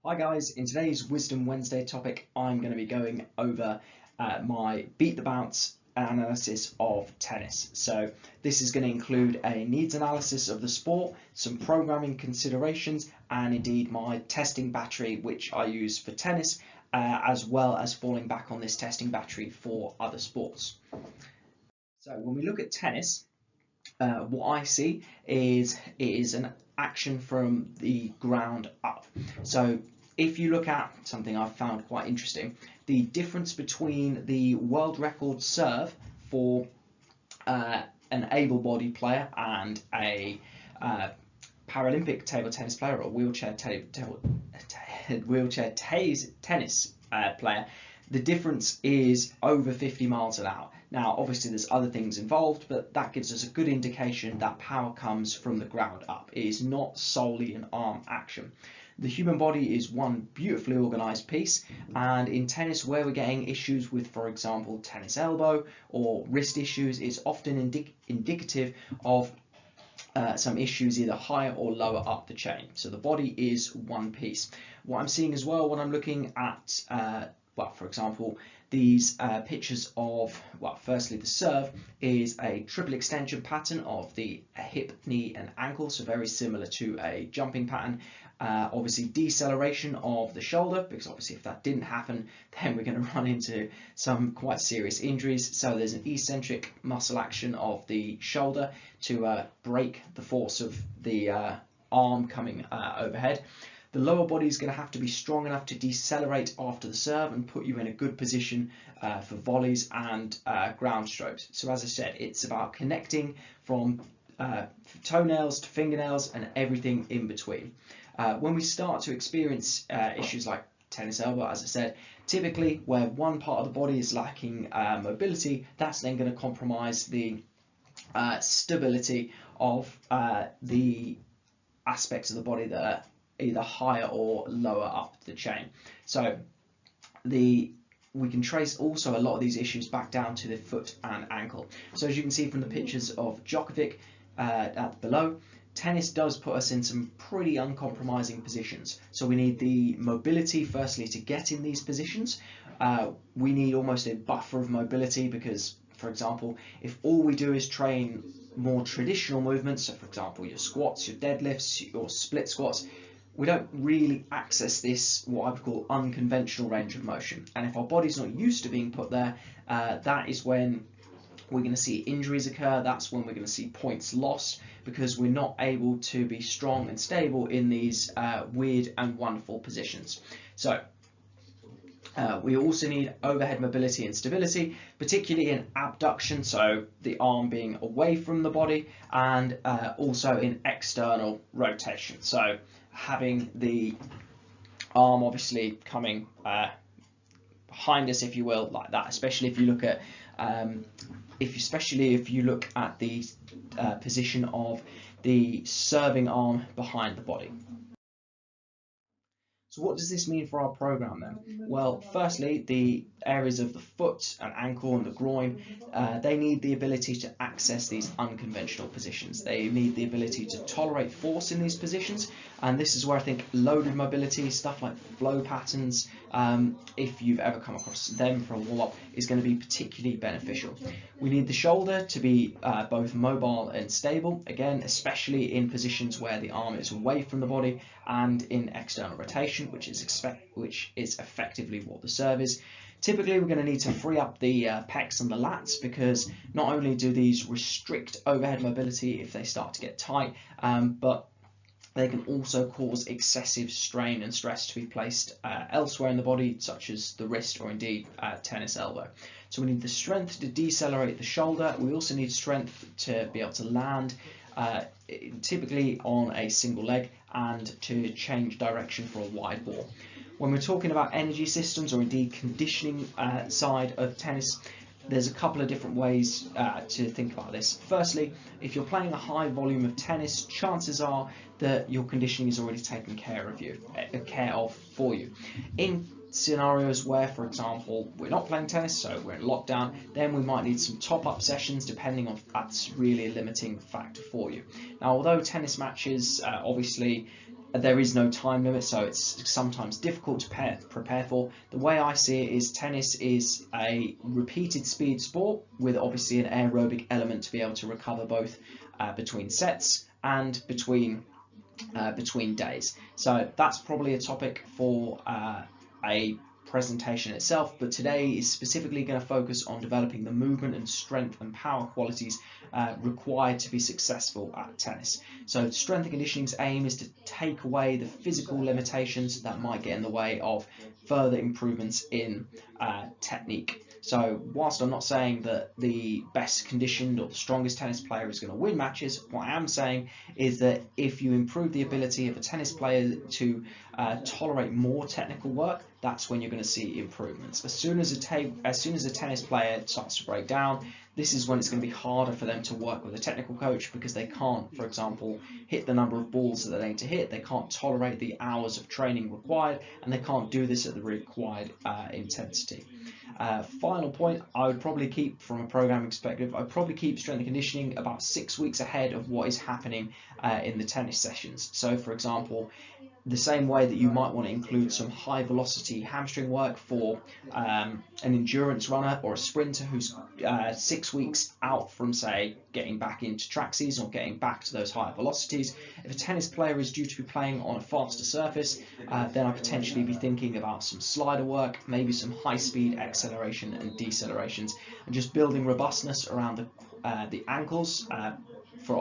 Hi guys, in today's Wisdom Wednesday topic I'm going to be going over my beat the bounce analysis of tennis. So this is going to include a needs analysis of the sport, some programming considerations, and indeed my testing battery which I use for tennis, as well as falling back on this testing battery for other sports. So when we look at tennis, what I see is it is an action from the ground up. So if you look at something I've found quite interesting, the difference between the world record serve for an able-bodied player and a Paralympic table tennis player or wheelchair tennis player, the difference is over 50 miles an hour. Now, obviously, there's other things involved, but that gives us a good indication that power comes from the ground up. It is not solely an arm action. The human body is one beautifully organised piece, and in tennis, where we're getting issues with, for example, tennis elbow or wrist issues, it's often indicative of some issues either higher or lower up the chain. So the body is one piece. What I'm seeing as well when I'm looking at well, for example, these pictures of, well, firstly the serve is a triple extension pattern of the hip, knee and ankle, so very similar to a jumping pattern. Obviously deceleration of the shoulder, because obviously if that didn't happen then we're going to run into some quite serious injuries. So there's an eccentric muscle action of the shoulder to break the force of the arm coming overhead. The lower body is going to have to be strong enough to decelerate after the serve and put you in a good position for volleys and ground strokes. So as I said, it's about connecting from toenails to fingernails and everything in between. When we start to experience issues like tennis elbow, as I said, typically where one part of the body is lacking mobility, that's then going to compromise the stability of the aspects of the body that are either higher or lower up the chain. So we can trace also a lot of these issues back down to the foot and ankle. So as you can see from the pictures of Djokovic below, tennis does put us in some pretty uncompromising positions. So we need the mobility firstly to get in these positions. We need almost a buffer of mobility because, for example, if all we do is train more traditional movements, so for example your squats, your deadlifts, your split squats, we don't really access this, what I would call unconventional range of motion. And if our body's not used to being put there, that is when we're going to see injuries occur. That's when we're going to see points lost because we're not able to be strong and stable in these weird and wonderful positions. So we also need overhead mobility and stability, particularly in abduction, so the arm being away from the body, and also in external rotation. So having the arm obviously coming behind us, if you will, like that, especially if you look at if you look at the position of the serving arm behind the body. So what does this mean for our program then? Well, firstly, the areas of the foot and ankle and the groin, they need the ability to access these unconventional positions. They need the ability to tolerate force in these positions, and this is where I think loaded mobility, stuff like flow patterns, if you've ever come across them for a warm-up, is going to be particularly beneficial. We need the shoulder to be both mobile and stable, again, especially in positions where the arm is away from the body and in external rotation, which is effectively what the serve is. Typically, we're going to need to free up the pecs and the lats because not only do these restrict overhead mobility if they start to get tight, but they can also cause excessive strain and stress to be placed elsewhere in the body, such as the wrist or indeed tennis elbow. So we need the strength to decelerate the shoulder. We also need strength to be able to land, typically on a single leg, and to change direction for a wide ball. When we're talking about energy systems or indeed conditioning side of tennis, there's a couple of different ways to think about this. Firstly, if you're playing a high volume of tennis, chances are that your conditioning is already taken care of for you. In scenarios where, for example, we're not playing tennis, so we're in lockdown, then we might need some top-up sessions, depending on if that's really a limiting factor for you. Now, although tennis matches obviously there is no time limit, so it's sometimes difficult to prepare for. The way I see it is tennis is a repeated speed sport with obviously an aerobic element to be able to recover both between sets and between days. So that's probably a topic for a presentation itself, but today is specifically going to focus on developing the movement and strength and power qualities required to be successful at tennis. So strength and conditioning's aim is to take away the physical limitations that might get in the way of further improvements in technique. So whilst I'm not saying that the best conditioned or the strongest tennis player is going to win matches, what I am saying is that if you improve the ability of a tennis player to tolerate more technical work, that's when you're going to see improvements. As soon as a tennis player starts to break down, this is when it's going to be harder for them to work with a technical coach, because they can't, for example, hit the number of balls that they need to hit, they can't tolerate the hours of training required, and they can't do this at the required intensity. Final point, I would probably keep, from a programming perspective, I'd probably keep strength and conditioning about 6 weeks ahead of what is happening in the tennis sessions. So for example, the same way that you might want to include some high velocity hamstring work for an endurance runner or a sprinter who's 6 weeks out from, say, getting back into track season or getting back to those higher velocities. If a tennis player is due to be playing on a faster surface, then I'd potentially be thinking about some slider work, maybe some high speed acceleration and decelerations, and just building robustness around the ankles.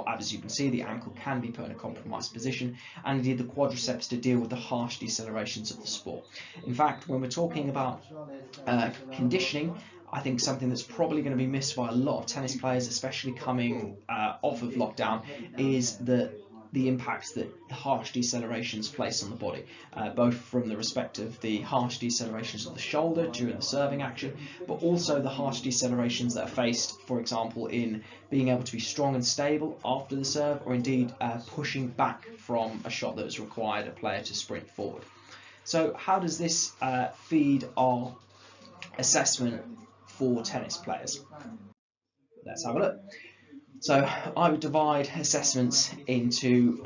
As you can see, the ankle can be put in a compromised position, and indeed the quadriceps to deal with the harsh decelerations of the sport. In fact, when we're talking about conditioning, I think something that's probably going to be missed by a lot of tennis players, especially coming off of lockdown, is the impact that the harsh decelerations place on the body, both from the respect of the harsh decelerations of the shoulder during the serving action, but also the harsh decelerations that are faced, for example, in being able to be strong and stable after the serve, or indeed pushing back from a shot that has required a player to sprint forward. So how does this feed our assessment for tennis players? Let's have a look. So I would divide assessments into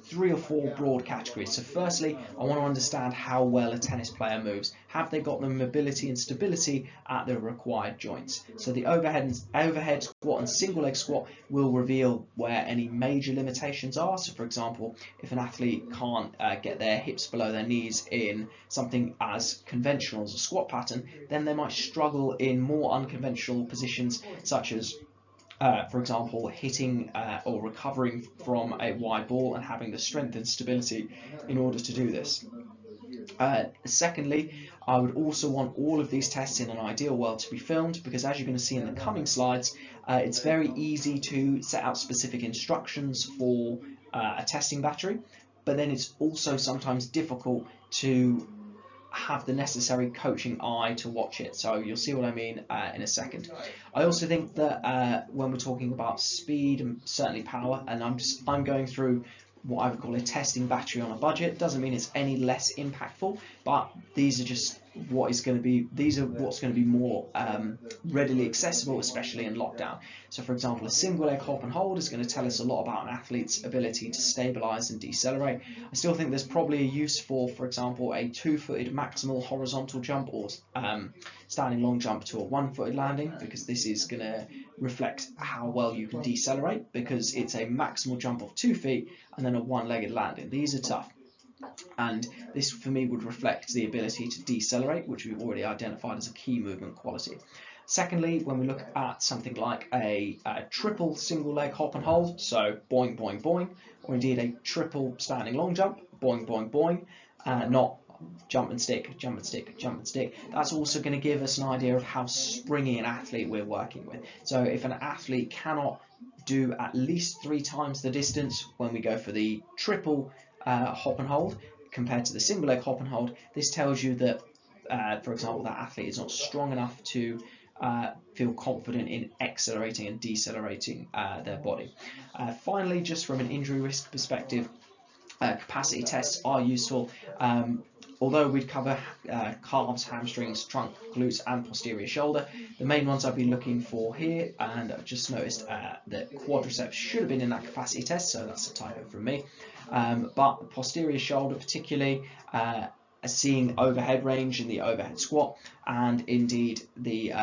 3 or 4 broad categories. So firstly, I want to understand how well a tennis player moves. Have they got the mobility and stability at the required joints? So the overhead squat and single leg squat will reveal where any major limitations are. So for example, if an athlete can't get their hips below their knees in something as conventional as a squat pattern, then they might struggle in more unconventional positions, such as for example, hitting or recovering from a wide ball and having the strength and stability in order to do this. Secondly, I would also want all of these tests in an ideal world to be filmed, because as you're going to see in the coming slides, it's very easy to set out specific instructions for a testing battery, but then it's also sometimes difficult to have the necessary coaching eye to watch it. So you'll see what I mean in a second. I also think that when we're talking about speed and certainly power, and I'm going through what I would call a testing battery on a budget, doesn't mean it's any less impactful, but these are just what's going to be more readily accessible, especially in lockdown. So for example, a single leg hop and hold is going to tell us a lot about an athlete's ability to stabilize and decelerate. I still think there's probably a use for example, a 2-footed maximal horizontal jump or standing long jump to a 1-footed landing, because this is going to reflect how well you can decelerate, because it's a maximal jump of 2 feet and then a 1-legged landing. These are tough. And this for me would reflect the ability to decelerate, which we've already identified as a key movement quality. Secondly, when we look at something like a triple single leg hop and hold, so boing, boing, boing, or indeed a triple standing long jump, boing, boing, boing, not jump and stick, jump and stick, jump and stick, that's also going to give us an idea of how springy an athlete we're working with. So if an athlete cannot do at least 3 times the distance when we go for the triple hop and hold compared to the single leg hop and hold, this tells you that, for example, that athlete is not strong enough to feel confident in accelerating and decelerating their body. Finally, just from an injury risk perspective, capacity tests are useful. Although we'd cover calves, hamstrings, trunk, glutes and posterior shoulder, the main ones I've been looking for here, and I've just noticed that quadriceps should have been in that capacity test, so that's a typo from me. but the posterior shoulder particularly, seeing overhead range in the overhead squat, and indeed the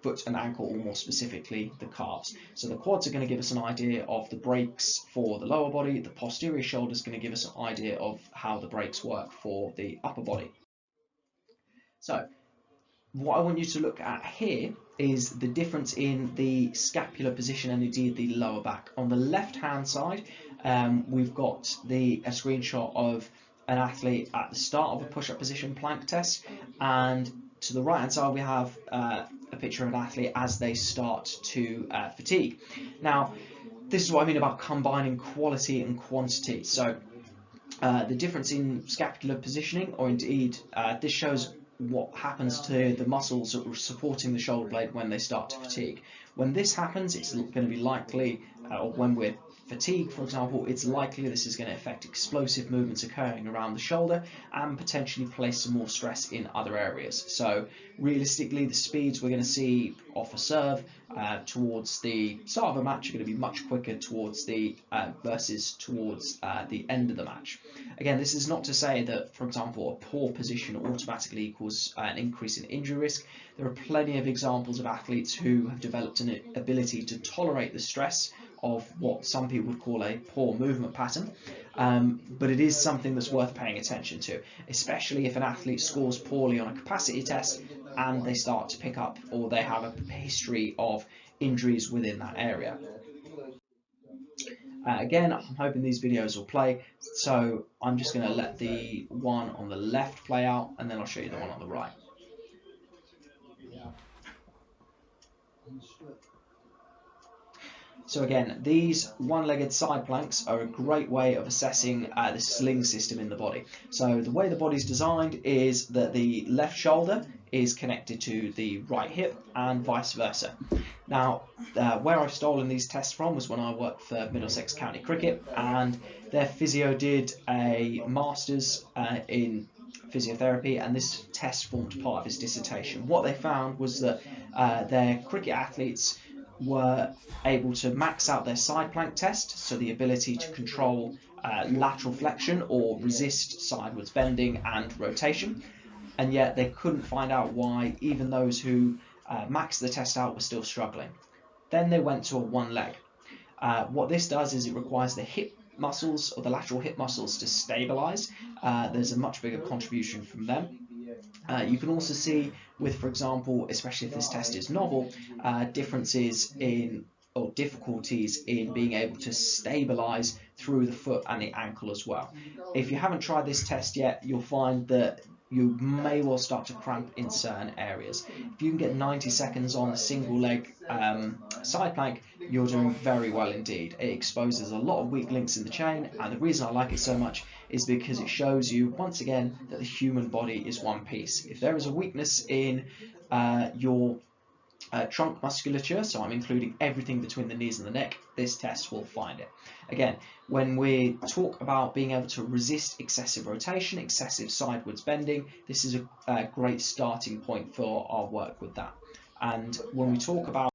foot and ankle, or more specifically the calves. So the quads are going to give us an idea of the brakes for the lower body. The posterior shoulder is going to give us an idea of how the brakes work for the upper body. So what I want you to look at here is the difference in the scapular position and indeed the lower back. On the left hand side, we've got a screenshot of an athlete at the start of a push-up position plank test, and to the right hand side we have a picture of an athlete as they start to fatigue. Now this is what I mean about combining quality and quantity. So the difference in scapular positioning, or indeed this shows what happens to the muscles that are supporting the shoulder blade when they start to fatigue. When this happens, it's going to be likely, or when we're fatigued, for example, it's likely this is going to affect explosive movements occurring around the shoulder and potentially place some more stress in other areas. So realistically, the speeds we're going to see off a serve towards the start of a match are going to be much quicker towards the versus towards the end of the match. Again, this is not to say that, for example, a poor position automatically equals an increase in injury risk. There are plenty of examples of athletes who have developed an ability to tolerate the stress of what some people would call a poor movement pattern, but it is something that's worth paying attention to, especially if an athlete scores poorly on a capacity test and they start to pick up, or they have a history of injuries within that area. Again, I'm hoping these videos will play, so I'm just going to let the one on the left play out, and then I'll show you the one on the right. So again, these one-legged side planks are a great way of assessing the sling system in the body. So the way the body's designed is that the left shoulder is connected to the right hip and vice versa. Now, where I've stolen these tests from was when I worked for Middlesex County Cricket, and their physio did a master's in physiotherapy, and this test formed part of his dissertation. What they found was that their cricket athletes were able to max out their side plank test, so the ability to control lateral flexion or resist sidewards bending and rotation, and yet they couldn't find out why even those who maxed the test out were still struggling. Then they went to a one leg. What this does is it requires the hip muscles, or the lateral hip muscles, to stabilize. There's a much bigger contribution from them. You can also see with, for example, especially if this test is novel, differences in, or difficulties in being able to stabilize through the foot and the ankle as well. If you haven't tried this test yet, you'll find that you may well start to cramp in certain areas. If you can get 90 seconds on a single leg side plank, you're doing very well indeed. It exposes a lot of weak links in the chain, and the reason I like it so much is because it shows you once again that the human body is one piece. If there is a weakness in your trunk musculature, so I'm including everything between the knees and the neck, this test will find it. Again, when we talk about being able to resist excessive rotation, excessive sidewards bending, this is a great starting point for our work with that. And when we talk about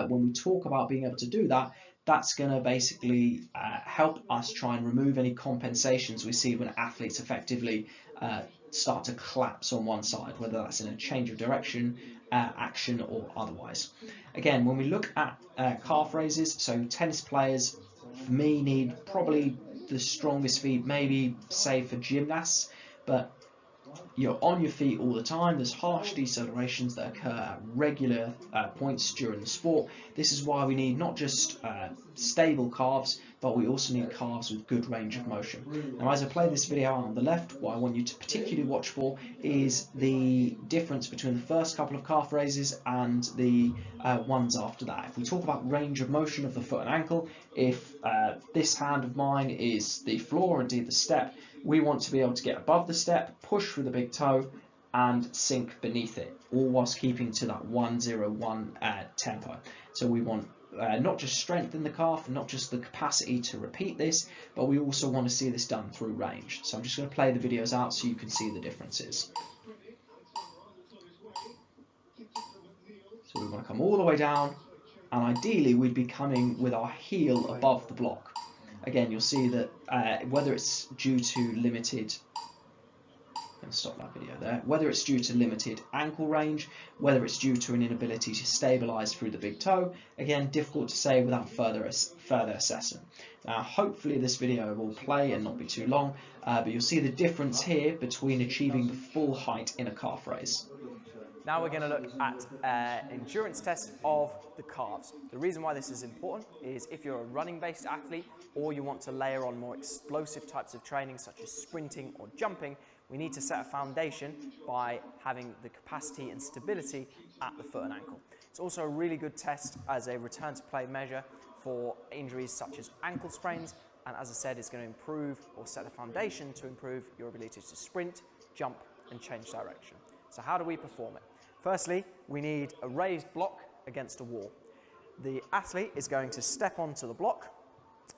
when we talk about being able to do that, that's going to basically help us try and remove any compensations we see when athletes effectively start to collapse on one side, whether that's in a change of direction, action, or otherwise. Again, when we look at calf raises, so tennis players, for me, need probably the strongest feet, maybe say for gymnasts, but you're on your feet all the time. There's harsh decelerations that occur at regular points during the sport. This is why we need not just stable calves, but we also need calves with good range of motion. Now, as I play this video out on the left, what I want you to particularly watch for is the difference between the first couple of calf raises and the ones after that. If we talk about range of motion of the foot and ankle, if this hand of mine is the floor, indeed the step, we want to be able to get above the step, push through the big toe, and sink beneath it, all whilst keeping to that 1-0-1 tempo. So we want not just strength in the calf, not just the capacity to repeat this, but we also want to see this done through range. So I'm just going to play the videos out so you can see the differences. So we want to come all the way down, and ideally we'd be coming with our heel above the block. Again, you'll see that whether it's due to limited, I'm going to stop that video there, whether it's due to limited ankle range, whether it's due to an inability to stabilise through the big toe, again, difficult to say without further assessment. Now, hopefully this video will play and not be too long, but you'll see the difference here between achieving the full height in a calf raise. Now we're going to look at an endurance test of the calves. The reason why this is important is if you're a running-based athlete or you want to layer on more explosive types of training such as sprinting or jumping, we need to set a foundation by having the capacity and stability at the foot and ankle. It's also a really good test as a return to play measure for injuries such as ankle sprains, and as I said, it's going to improve or set a foundation to improve your ability to sprint, jump and change direction. So how do we perform it? Firstly, we need a raised block against a wall. The athlete is going to step onto the block,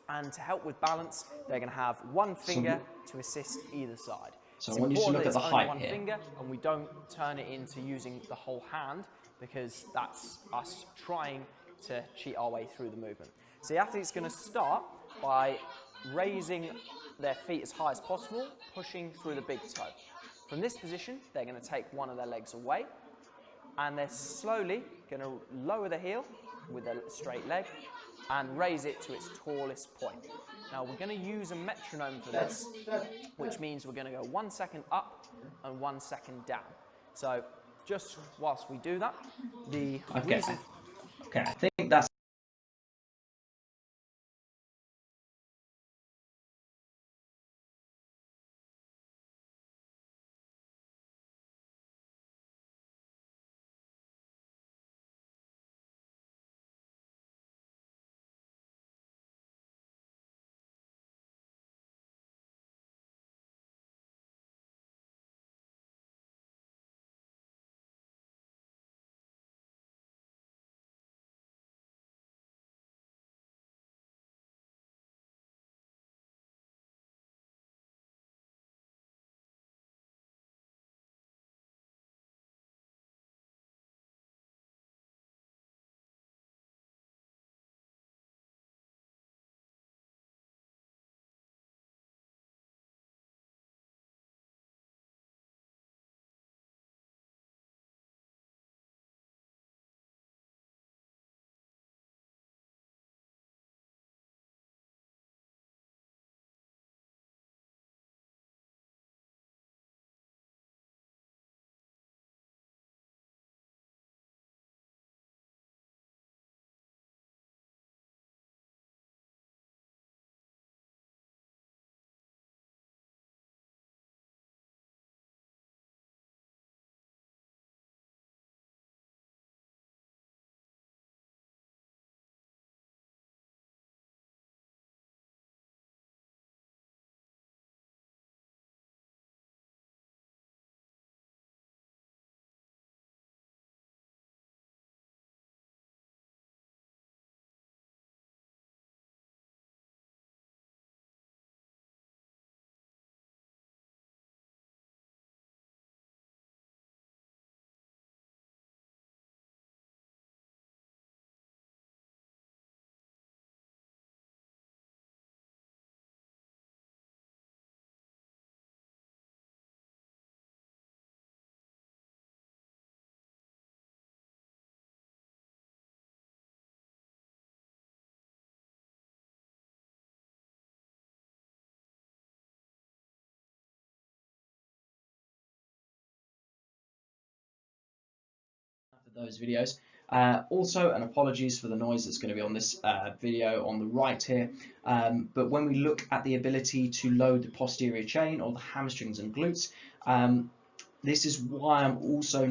and to help with balance, they're going to have one finger to assist either side. So I want you to look at the height one here. Finger, and we don't turn it into using the whole hand, because that's us trying to cheat our way through the movement. So the athlete's going to start by raising their feet as high as possible, pushing through the big toe. From this position, they're going to take one of their legs away, and they're slowly going to lower the heel with a straight leg and raise it to its tallest point. Now we're going to use a metronome for this, which means we're going to go 1 second up and 1 second down. So just whilst we do that, Okay, I think that's those videos. Also, and apologies for the noise that's going to be on this video on the right here, but when we look at the ability to load the posterior chain or the hamstrings and glutes, this is why I'm also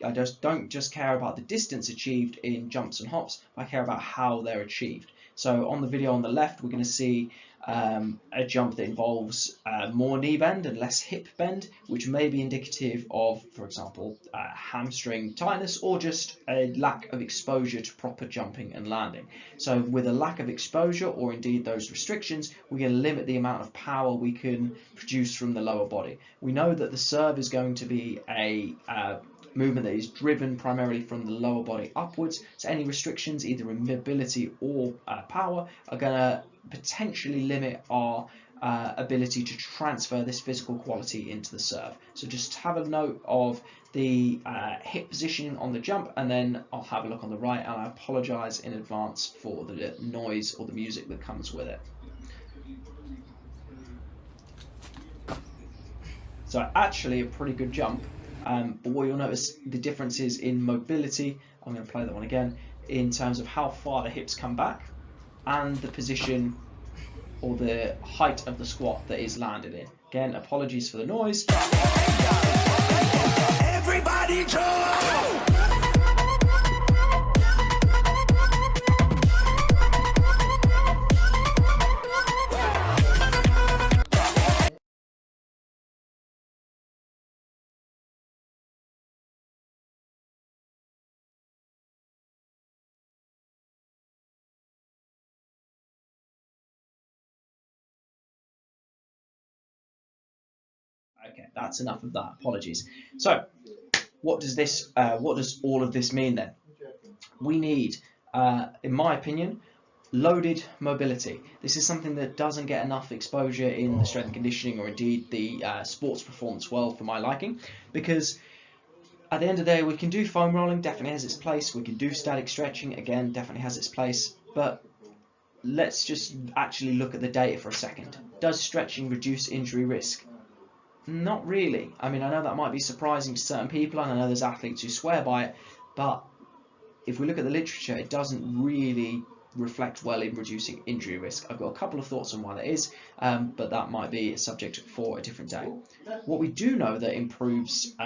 I don't just care about the distance achieved in jumps and hops, I care about how they're achieved. So on the video on the left, we're going to see a jump that involves more knee bend and less hip bend, which may be indicative of, for example, hamstring tightness or just a lack of exposure to proper jumping and landing. So with a lack of exposure, or indeed those restrictions, we're going to limit the amount of power we can produce from the lower body. We know that the serve is going to be a movement that is driven primarily from the lower body upwards, so any restrictions either in mobility or power are going to potentially limit our ability to transfer this physical quality into the serve. So just have a note of the hip positioning on the jump, and then I'll have a look on the right, and I apologize in advance for the noise or the music that comes with it. So actually a pretty good jump, but what you'll notice the difference is in mobility. I'm going to play that one again, in terms of how far the hips come back and the position or the height of the squat that is landed in. Again, apologies for the noise. Everybody jump! Okay, that's enough of that. Apologies. So, what does all of this mean then? We need, in my opinion, loaded mobility. This is something that doesn't get enough exposure in the strength and conditioning, or indeed the sports performance world for my liking, because at the end of the day, we can do foam rolling, definitely has its place. We can do static stretching, again, definitely has its place. But let's just actually look at the data for a second. Does stretching reduce injury risk? Not really. I mean, I know that might be surprising to certain people, and I know there's athletes who swear by it, but if we look at the literature, it doesn't really reflect well in reducing injury risk. I've got a couple of thoughts on why that is, but that might be a subject for a different day. What we do know that improves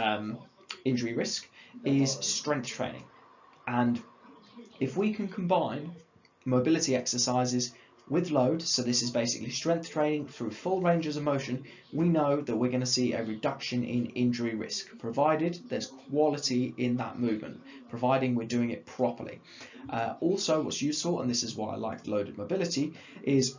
injury risk is strength training, and if we can combine mobility exercises with load, so this is basically strength training through full ranges of motion, we know that we're going to see a reduction in injury risk, provided there's quality in that movement, providing we're doing it properly. Also, what's useful, and this is why I like loaded mobility, is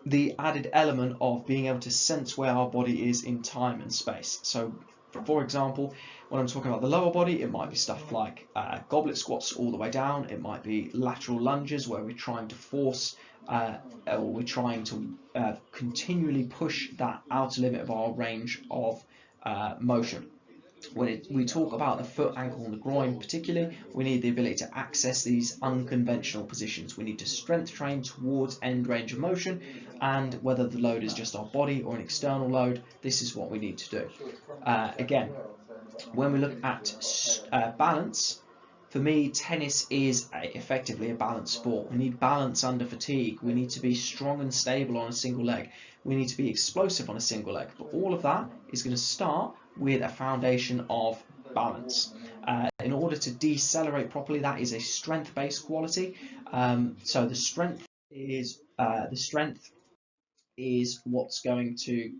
the added element of being able to sense where our body is in time and space. So, for example, when I'm talking about the lower body, it might be stuff like goblet squats all the way down. It might be lateral lunges where we're trying to force or we're trying to continually push that outer limit of our range of motion. When we talk about the foot, ankle, and the groin particularly, we need the ability to access these unconventional positions. We need to strength train towards end range of motion, and whether the load is just our body or an external load, this is what we need to do. Again, when we look at balance, for me, tennis is effectively a balanced sport. We need balance under fatigue. We need to be strong and stable on a single leg. We need to be explosive on a single leg. But all of that is going to start with a foundation of balance. In order to decelerate properly, that is a strength-based quality. So the strength is what's going to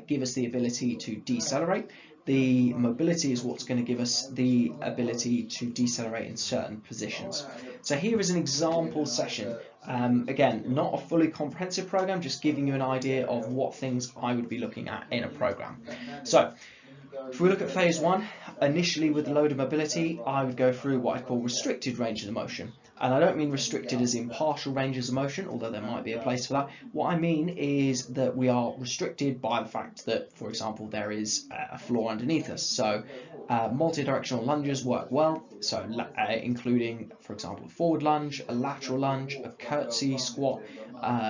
give us the ability to decelerate. The mobility is what's going to give us the ability to decelerate in certain positions. So here is an example session. Again, not a fully comprehensive program, just giving you an idea of what things I would be looking at in a program. So if we look at phase one, initially with loaded mobility, I would go through what I call restricted ranges of motion. And I don't mean restricted as in partial ranges of motion, although there might be a place for that. What I mean is that we are restricted by the fact that, for example, there is a floor underneath us. So multidirectional lunges work well, so including, for example, a forward lunge, a lateral lunge, a curtsy squat.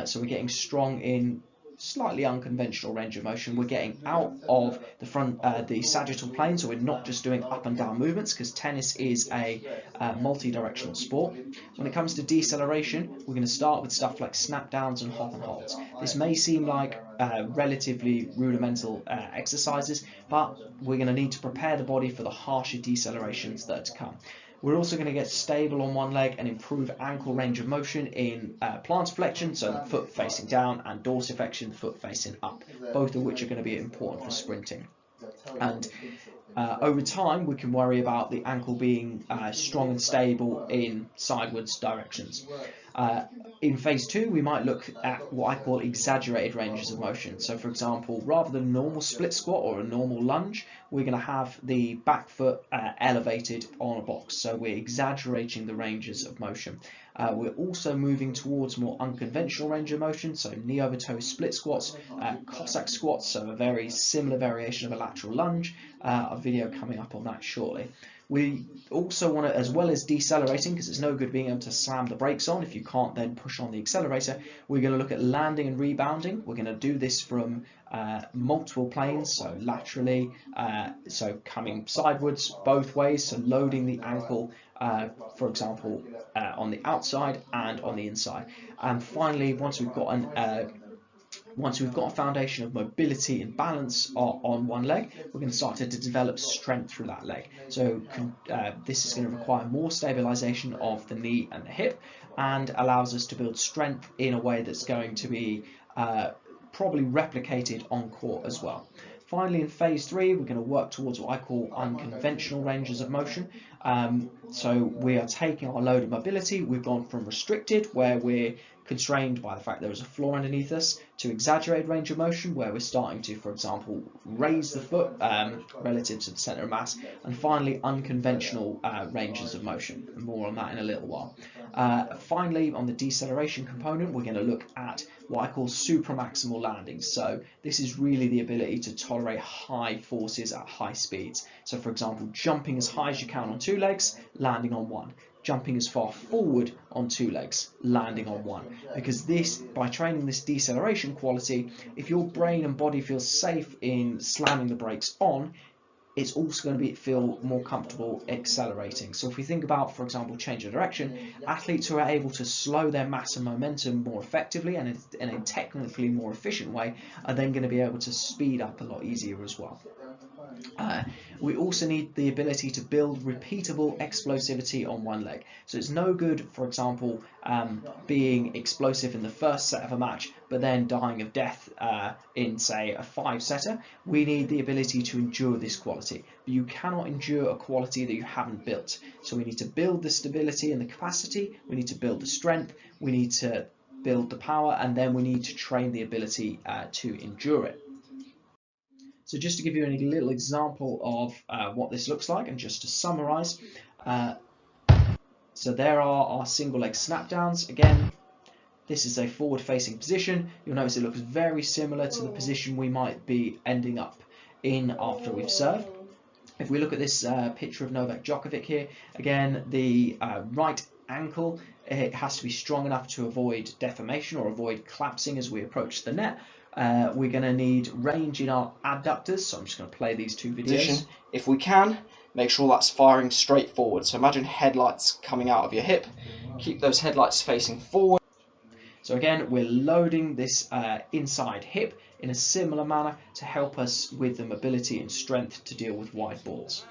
So we're getting strong in slightly unconventional range of motion. We're getting out of the front, the sagittal plane, so we're not just doing up and down movements, because tennis is a multi-directional sport. When it comes to deceleration, we're going to start with stuff like snap downs and hop and holds. This may seem like relatively rudimental exercises, but we're going to need to prepare the body for the harsher decelerations that are to come. We're also going to get stable on one leg and improve ankle range of motion in plantar flexion, so the foot facing down, and dorsiflexion, the foot facing up, both of which are going to be important for sprinting. And over time, we can worry about the ankle being strong and stable in sidewards directions. In phase 2, we might look at what I call exaggerated ranges of motion. So for example, rather than a normal split squat or a normal lunge, we're going to have the back foot elevated on a box. So we're exaggerating the ranges of motion. We're also moving towards more unconventional range of motion, so knee over toe split squats, Cossack squats, so a very similar variation of a lateral lunge. A video coming up on that shortly. We also want to, as well as decelerating, because it's no good being able to slam the brakes on if you can't then push on the accelerator, we're going to look at landing and rebounding. We're going to do this from multiple planes, so laterally, so coming sidewards both ways, so loading the ankle, for example, on the outside and on the inside. And finally, once we've got a foundation of mobility and balance on one leg, we're going to start to develop strength through that leg. So this is going to require more stabilization of the knee and the hip, and allows us to build strength in a way that's going to be probably replicated on court as well. Finally, in phase 3, we're going to work towards what I call unconventional ranges of motion. So we are taking our load of mobility. We've gone from restricted, where we're constrained by the fact there is a floor underneath us, to exaggerated range of motion, where we're starting to, for example, raise the foot relative to the center of mass, and finally unconventional ranges of motion. More on that in a little while. Finally, on the deceleration component, we're going to look at what I call supramaximal landings. So this is really the ability to tolerate high forces at high speeds. So for example, jumping as high as you can on 2 legs, landing on 1. Jumping as far forward on 2 legs, landing on 1. Because this, by training this deceleration quality, if your brain and body feels safe in slamming the brakes on, it's also going to feel more comfortable accelerating. So if we think about, for example, change of direction, athletes who are able to slow their mass and momentum more effectively and in a technically more efficient way are then going to be able to speed up a lot easier as well. We also need the ability to build repeatable explosivity on one leg. So it's no good, for example, being explosive in the first set of a match, but then dying of death in, say, a 5-setter. We need the ability to endure this quality. But you cannot endure a quality that you haven't built. So we need to build the stability and the capacity. We need to build the strength. We need to build the power, and then we need to train the ability to endure it. So just to give you a little example of what this looks like, and just to summarize, so there are our single leg snap downs. Again, this is a forward facing position. You'll notice it looks very similar to the position we might be ending up in after we've served. If we look at this picture of Novak Djokovic here, again, the right ankle, it has to be strong enough to avoid deformation or avoid collapsing as we approach the net. We're going to need range in our adductors, so I'm just going to play these 2 videos. If we can, make sure that's firing straight forward. So imagine headlights coming out of your hip. Keep those headlights facing forward. So again, we're loading this inside hip in a similar manner to help us with the mobility and strength to deal with wide balls.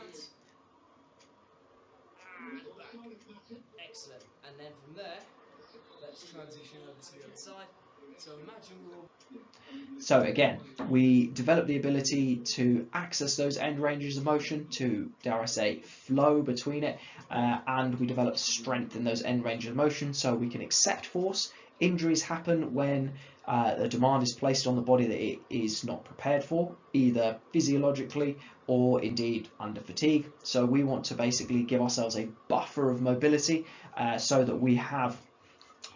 Excellent. And then from there, let's transition over to the other side. So imagine So again, we develop the ability to access those end ranges of motion, to, dare I say, flow between it, and we develop strength in those end ranges of motion so we can accept force. Injuries happen when a demand is placed on the body that it is not prepared for, either physiologically or indeed under fatigue. So we want to basically give ourselves a buffer of mobility so that we have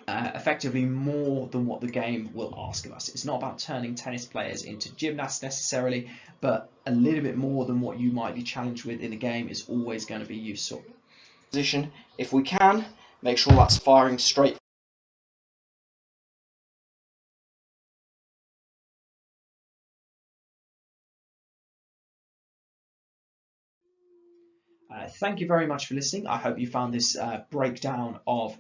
effectively more than what the game will ask of us. It's not about turning tennis players into gymnasts necessarily, but a little bit more than what you might be challenged with in the game is always going to be useful. Position, if we can, make sure that's firing straight Thank you very much for listening. I hope you found this breakdown of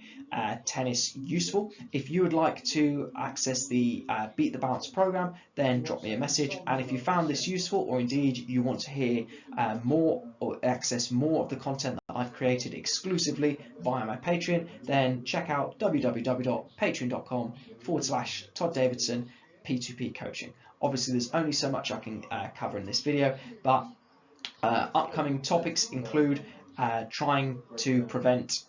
tennis useful. If you would like to access the Beat the Bounce program, then drop me a message. And if you found this useful, or indeed you want to hear more or access more of the content that I've created exclusively via my Patreon, then check out www.patreon.com/Todd Davidson P2P coaching. Obviously, there's only so much I can cover in this video, but upcoming topics include trying to prevent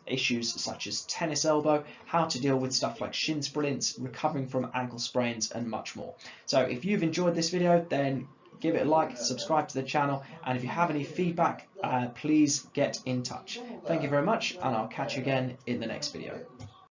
issues such as tennis elbow, how to deal with stuff like shin splints, recovering from ankle sprains, and much more. So if you've enjoyed this video, then give it a like, subscribe to the channel, and if you have any feedback, please get in touch. Thank you very much, and I'll catch you again in the next video.